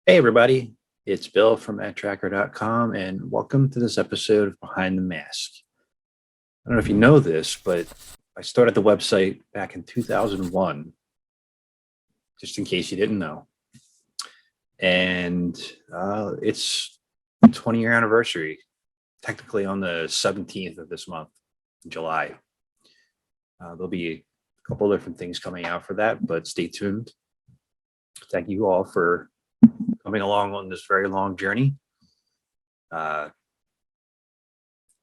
Hey everybody, it's Bill from Matt-Trakker.com and welcome to this episode of Behind the Mask. I don't know if you know this, but I started the website back in 2001, just in case you didn't know. And it's 20-year anniversary, technically on the 17th of this month, July. There'll be a couple different things coming out for that, but stay tuned. Thank you all for coming along on this very long journey. I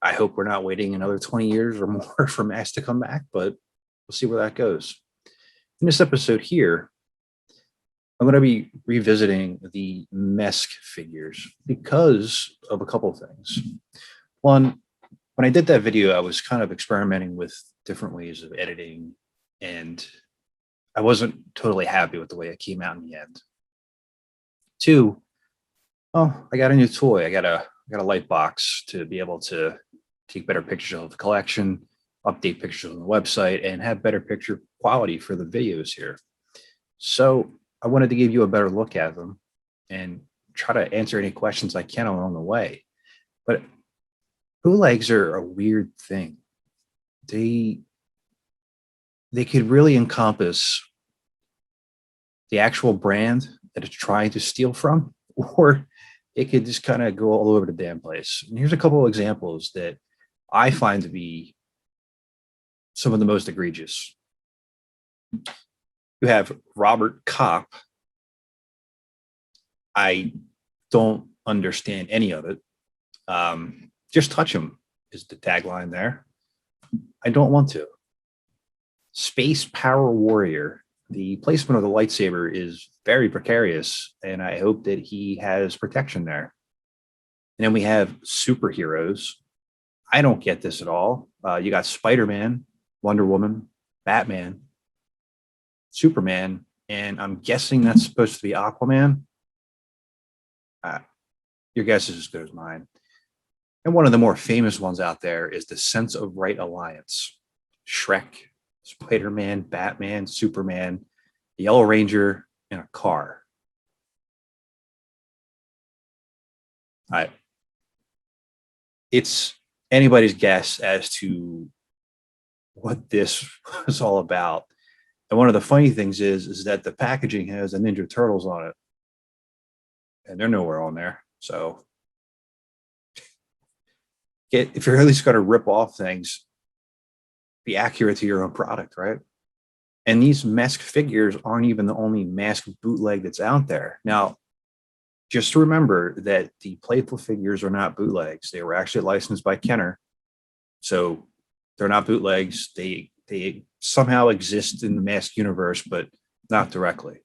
hope we're not waiting another 20 years or more for MESK to come back, but we'll see where that goes. In this episode here, I'm going to be revisiting the MESK figures because of a couple of things. One, when I did that video, I was kind of experimenting with different ways of editing, and I wasn't totally happy with the way it came out in the end. Two, I got a new toy. I got a light box to be able to take better pictures of the collection, update pictures on the website, and have better picture quality for the videos here. So I wanted to give you a better look at them and try to answer any questions I can along the way. But bootlegs are a weird thing. They could really encompass the actual brand that it's trying to steal from, or it could just kind of go all over the damn place. And here's a couple of examples that I find to be some of the most egregious. You have Robert Kopp. I don't understand any of it. Just touch him is the tagline there. I don't want to. Space Power Warrior. The placement of the lightsaber is very precarious, and I hope that he has protection there. And then we have superheroes. I don't get this at all. You got Spider-Man, Wonder Woman, Batman, Superman, and I'm guessing that's supposed to be Aquaman. Your guess is as good as mine. And one of the more famous ones out there is the Sense of Right Alliance. Shrek, Spider-Man, Batman, Superman, the Yellow Ranger, and a car. It's anybody's guess as to what this was all about. And one of the funny things is that the packaging has the Ninja Turtles on it, and they're nowhere on there. So if you're at least going to rip off things, be accurate to your own product, right? And these MESK figures aren't even the only MESK bootleg that's out there. Now, just remember that the playful figures are not bootlegs. They were actually licensed by Kenner. So they're not bootlegs. They somehow exist in the MESK universe, but not directly.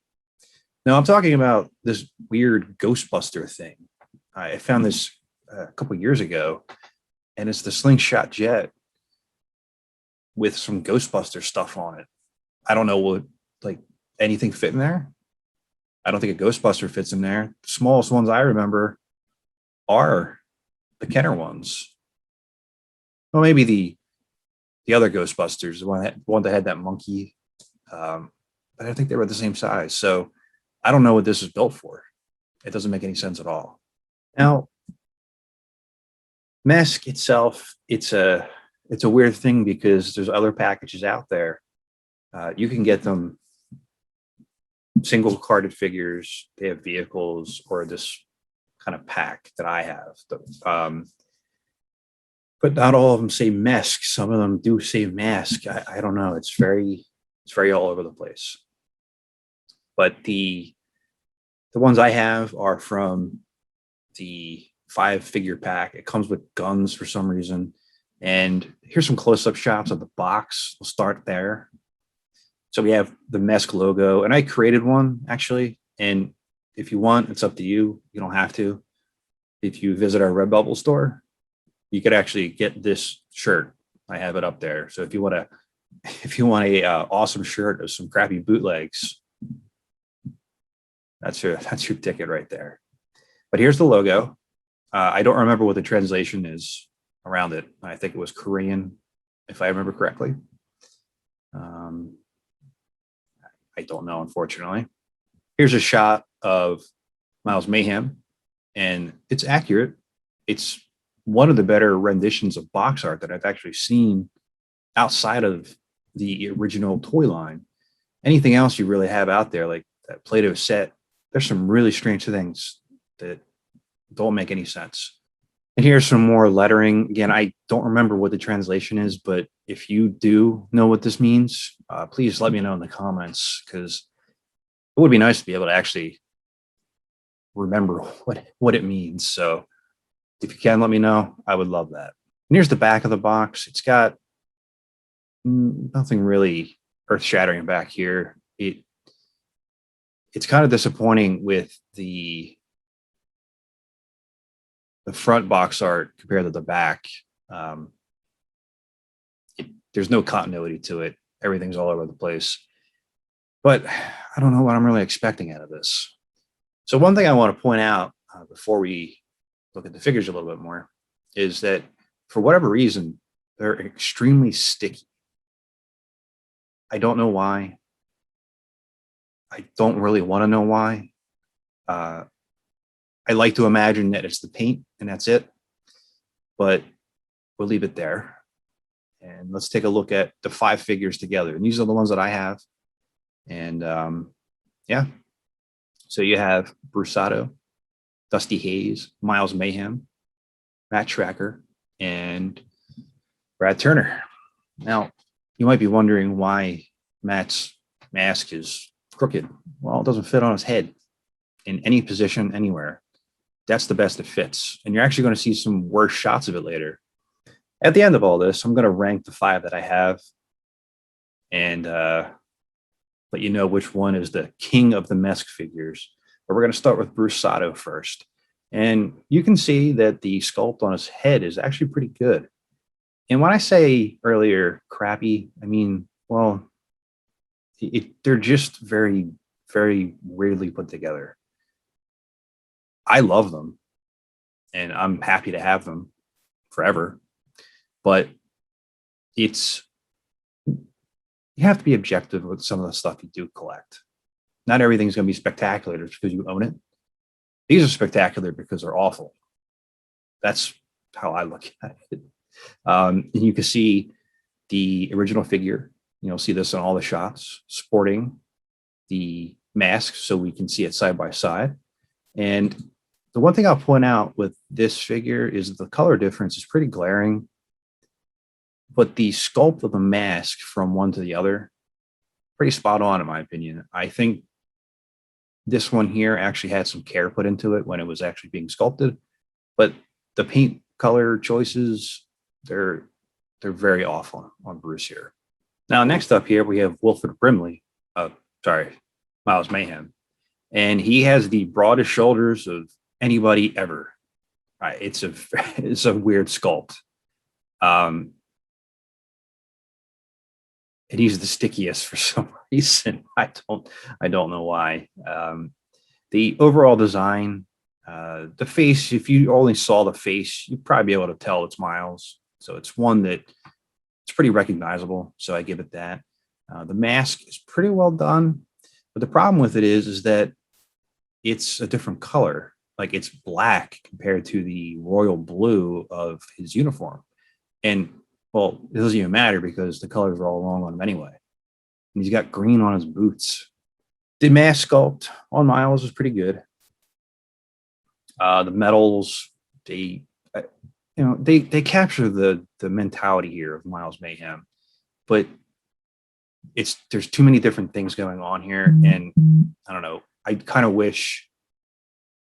Now, I'm talking about this weird Ghostbuster thing. I found this a couple of years ago, and it's the Slingshot Jet with some Ghostbuster stuff on it. I don't know what, like, anything fit in there. I don't think a Ghostbuster fits in there. The smallest ones I remember are the Kenner ones. Well, maybe the other Ghostbusters, the one that had that monkey. But I think they were the same size. So I don't know what this is built for. It doesn't make any sense at all. Now, MESK itself, it's a weird thing because there's other packages out there. You can get them single carded figures. They have vehicles or this kind of pack that I have. But not all of them say MESK. Some of them do say MESK. I don't know. It's very all over the place. But the ones I have are from the 5-figure pack. It comes with guns for some reason. And here's some close-up shots of the box. We'll start there. So we have the MESK logo, and I created one actually. And if you want, it's up to you. You don't have to. If you visit our Redbubble store, you could actually get this shirt. I have it up there. So if you want a awesome shirt of some crappy bootlegs, that's your ticket right there. But here's the logo. I don't remember what the translation is around it. I think it was Korean, if I remember correctly. I don't know, unfortunately. Here's a shot of Miles Mayhem, and it's accurate. It's one of the better renditions of box art that I've actually seen outside of the original toy line. Anything else you really have out there, like that Play-Doh set, there's some really strange things that don't make any sense. And here's some more lettering. Again, I don't remember what the translation is, but if you do know what this means, please let me know in the comments, because it would be nice to be able to actually remember what it means. So if you can let me know, I would love that. And here's the back of the box. It's got nothing really earth-shattering back here. It's kind of disappointing with the front box art compared to the back. There's no continuity to it. Everything's all over the place. But I don't know what I'm really expecting out of this. So one thing I want to point out before we look at the figures a little bit more is that for whatever reason, they're extremely sticky. I don't know why. I don't really want to know why. I like to imagine that it's the paint and that's it, but we'll leave it there. And let's take a look at the 5 figures together. And these are the ones that I have. And yeah, so you have Bruce Otto, Dusty Hayes, Miles Mayhem, Matt-Trakker, and Brad Turner. Now, you might be wondering why Matt's mask is crooked. Well, it doesn't fit on his head in any position anywhere. That's the best it fits. And you're actually going to see some worse shots of it later. At the end of all this, I'm going to rank the 5 that I have and let you know which one is the king of the MESK figures. But we're going to start with Bruce Otto first. And you can see that the sculpt on his head is actually pretty good. And when I say earlier crappy, I mean, well, they're just very, very weirdly put together. I love them, and I'm happy to have them forever. But you have to be objective with some of the stuff you do collect. Not everything's going to be spectacular just because you own it. These are spectacular because they're awful. That's how I look at it. And you can see the original figure. You'll see this in all the shots, sporting the mask so we can see it side by side. And the one thing I'll point out with this figure is the color difference is pretty glaring, but the sculpt of the mask from one to the other, pretty spot on in my opinion. I think this one here actually had some care put into it when it was actually being sculpted, but the paint color choices, they're very off on Bruce here. Now, next up here, we have Wilford Brimley. Miles Mayhem. And he has the broadest shoulders of anybody ever. It's a weird sculpt. And he's the stickiest for some reason. I don't know why. The overall design, the face, if you only saw the face, you'd probably be able to tell it's Miles. So it's one that it's pretty recognizable. So I give it that. The mask is pretty well done. But the problem with it is that it's a different color. Like it's black compared to the royal blue of his uniform. And well, it doesn't even matter because the colors are all wrong on him anyway. And he's got green on his boots. The mask sculpt on Miles is pretty good. The medals, they capture the mentality here of Miles Mayhem, but there's too many different things going on here, and I don't know. I kind of wish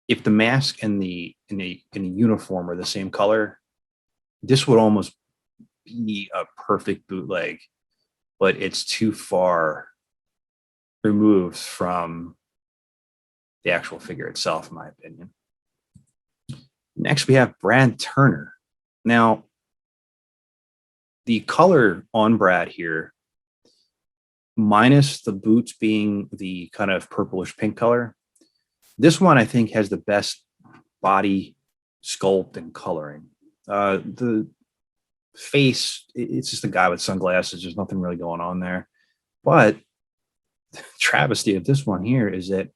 if the mask and the uniform are the same color, this would almost be a perfect bootleg, but it's too far removed from the actual figure itself, in my opinion. Next, we have Brad Turner. Now, the color on Brad here, minus the boots being the kind of purplish pink color, this one I think has the best body sculpt and coloring. The face, it's just a guy with sunglasses. There's nothing really going on there. But the travesty of this one here is that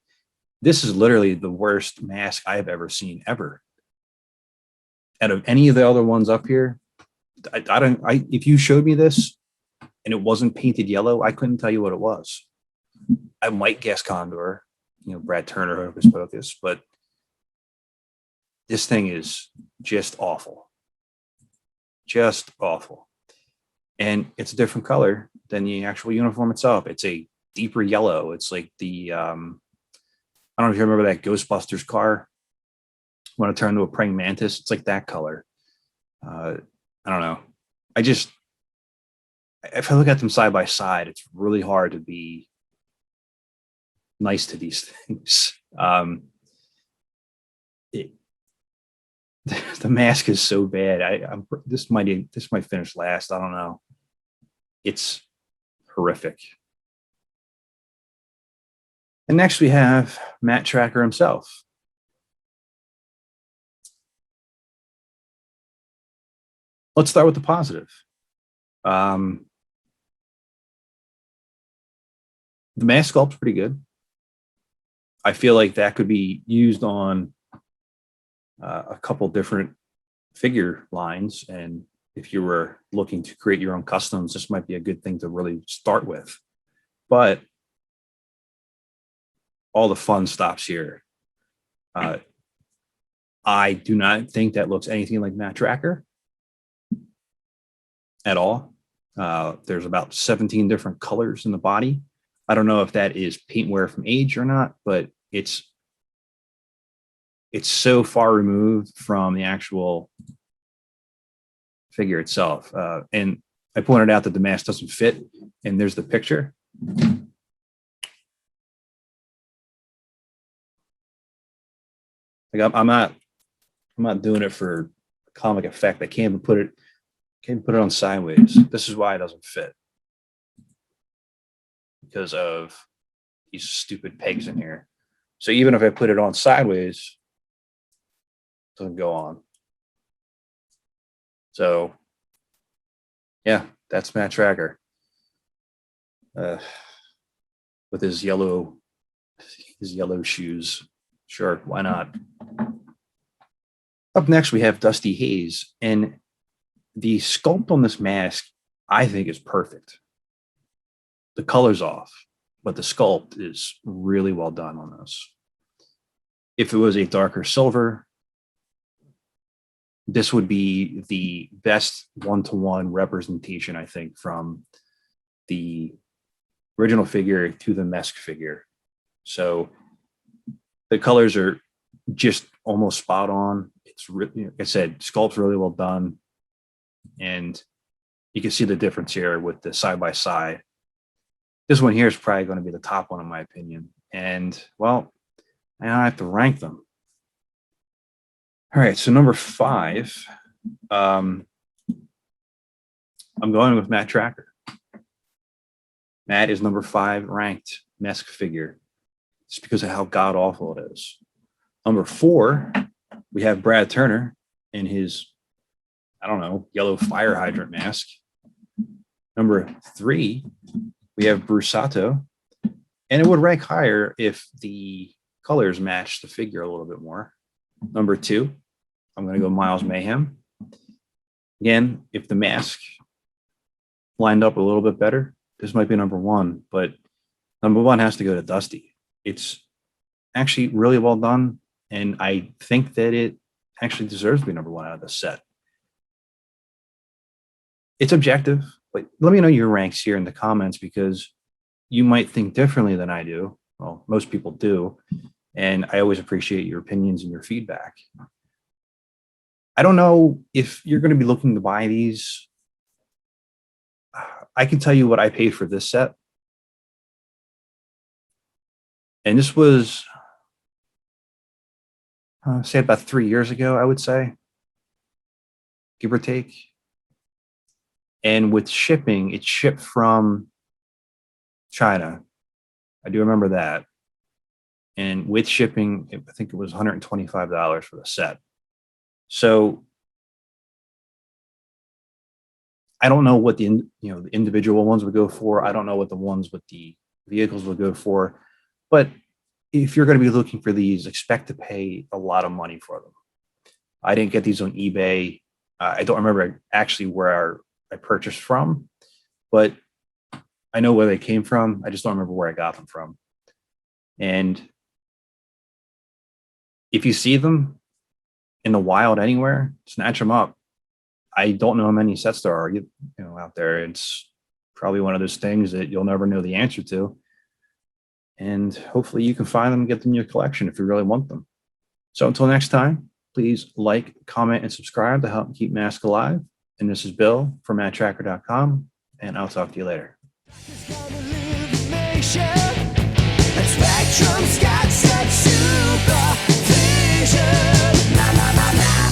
This is literally the worst mask I've ever seen ever. Out of any of the other ones up here, if you showed me this and it wasn't painted yellow, I couldn't tell you what it was. I might guess Condor, Brad Turner, Hocus Pocus, but this thing is just awful. Just awful. And it's a different color than the actual uniform itself. It's a deeper yellow. It's like the, I don't know if you remember that Ghostbusters car when it turned into a praying mantis. It's like that color. I don't know. If I look at them side by side, it's really hard to be nice to these things. The mask is so bad. This might finish last. I don't know. It's horrific. And next we have Matt-Trakker himself. Let's start with the positive. The mask sculpt's pretty good. I feel like that could be used on a couple different figure lines. And if you were looking to create your own customs, this might be a good thing to really start with. But all the fun stops here. I do not think that looks anything like Matt-Trakker at all. There's about 17 different colors in the body. I don't know if that is paint wear from age or not, but it's so far removed from the actual figure itself. And I pointed out that the mask doesn't fit, and there's the picture. Like I'm not doing it for comic effect. I can't even put it on sideways. This is why it doesn't fit, because of these stupid pegs in here. So even if I put it on sideways, it doesn't go on. So yeah, that's Matt-Trakker with his yellow shoes. Sure, why not? Up next, we have Dusty Hayes, and the sculpt on this mask, I think, is perfect. The color's off, but the sculpt is really well done on this. If it was a darker silver, this would be the best one-to-one representation, I think, from the original figure to the MESK figure. So the colors are just almost spot on. It's really, like I said, sculpt's really well done. And you can see the difference here with the side by side. This one here is probably going to be the top one, in my opinion. And well, now I have to rank them. All right, so number 5, I'm going with Matt-Trakker. Matt is number 5 ranked MESK figure, just because of how god awful it is. Number 4, we have Brad Turner in his, I don't know, yellow fire hydrant mask. Number 3, we have Bruce Otto, and it would rank higher if the colors match the figure a little bit more. Number 2, I'm going to go Miles Mayhem. Again, if the mask lined up a little bit better, this might be number 1, but number 1 has to go to Dusty. It's actually really well done, and I think that it actually deserves to be number 1 out of the set. It's objective, but let me know your ranks here in the comments, because you might think differently than I do. Well, most people do, and I always appreciate your opinions and your feedback. I don't know if you're going to be looking to buy these. I can tell you what I paid for this set. And this was, say, about 3 years ago, I would say, give or take. And with shipping, it shipped from China. I do remember that. And with shipping, I think it was $125 for the set. So I don't know what the individual ones would go for. I don't know what the ones with the vehicles would go for. But if you're going to be looking for these, expect to pay a lot of money for them. I didn't get these on eBay. I don't remember actually where I purchased from, but I know where they came from. I just don't remember where I got them from. And if you see them in the wild anywhere, snatch them up. I don't know how many sets there are, out there. It's probably one of those things that you'll never know the answer to. And hopefully you can find them and get them in your collection if you really want them. So until next time, please like, comment, and subscribe to help keep MESK alive. And this is Bill from Matt-Trakker.com, and I'll talk to you later. Spectrum's got such supervision. Na na na na.